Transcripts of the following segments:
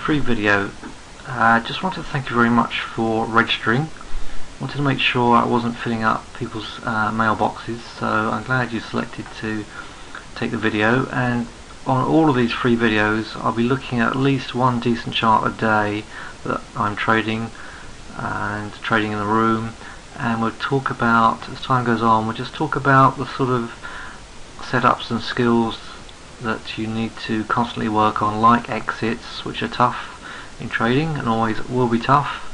free video. Just wanted to thank you very much for registering. Wanted to make sure I wasn't filling up people's mailboxes, so I'm glad you selected to take the video. And on all of these free videos I'll be looking at least one decent chart a day that I'm trading and trading in the room, and we'll talk about, as time goes on, we'll just talk about the sort of setups and skills that you need to constantly work on, like exits, which are tough in trading and always will be tough,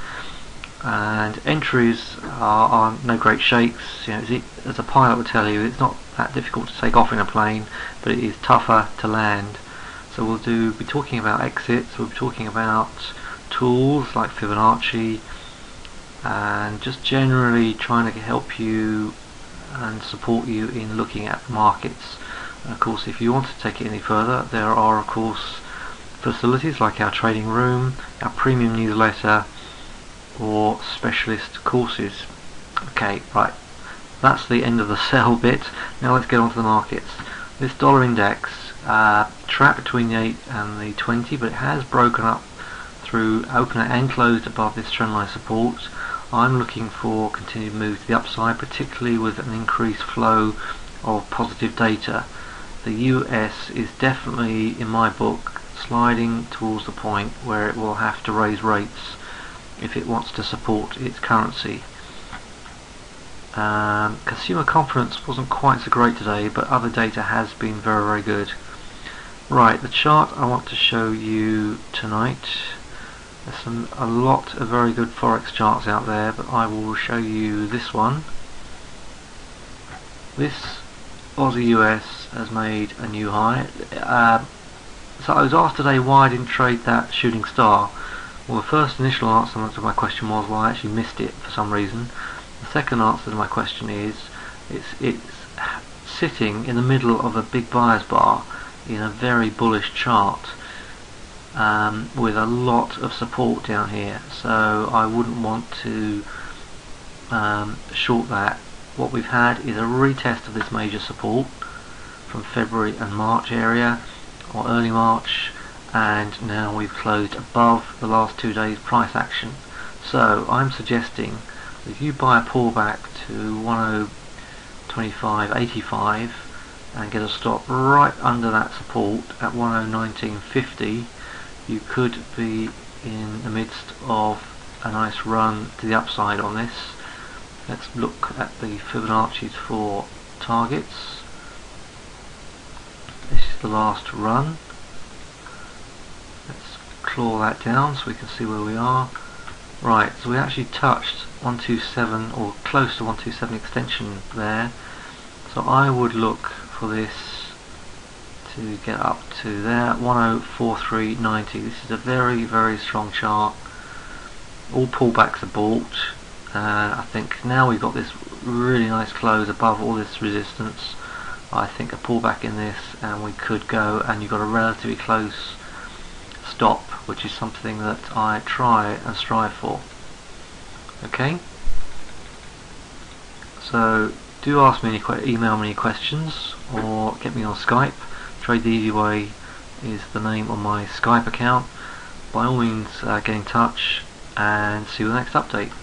and entries are no great shakes. As a pilot will tell you, it's not that difficult to take off in a plane, but it is tougher to land. So we'll be talking about exits, we'll be talking about tools like Fibonacci, and just generally trying to help you and support you in looking at the markets. And of course, if you want to take it any further, there are of course facilities like our trading room, our premium newsletter, or specialist courses. Okay, right, that's the end of the sell bit. Now let's get on to the markets. This dollar index trapped between the 8 and the 20, but it has broken up through opener and closed above this trendline support. I'm looking for continued move to the upside, particularly with an increased flow of positive data. The US is definitely, in my book, sliding towards the point where it will have to raise rates if it wants to support its currency. Consumer confidence wasn't quite so great today, but other data has been very, very good. Right, the chart I want to show you tonight, there's a lot of very good forex charts out there, but I will show you this one. This Aussie US has made a new high. So I was asked today why I didn't trade that shooting star. Well, the first initial answer to my question was, well, I actually missed it for some reason. The second answer to my question is, it's sitting in the middle of a big buyer's bar in a very bullish chart, with a lot of support down here, so I wouldn't want to short that. What we've had is a retest of this major support from February and March area, or early March, and now we've closed above the last 2 days price action. So I'm suggesting that if you buy a pullback to 1025.85 and get a stop right under that support at 1019.50, you could be in the midst of a nice run to the upside on this. Let's look at the Fibonacci's for targets. This is the last run. Let's claw that down so we can see where we are. Right, so we actually touched 127, or close to 127 extension there. So I would look for this to get up to there, 1043.90. This is a very, very strong chart. All pullbacks are bought. I think now we've got this really nice close above all this resistance. I think a pullback in this and we could go, and you've got a relatively close stop, which is something that I try and strive for. Okay, so do ask me email me any questions, or get me on Skype. Trade the Easy Way is the name on my Skype account. By all means, get in touch, and see you in the next update.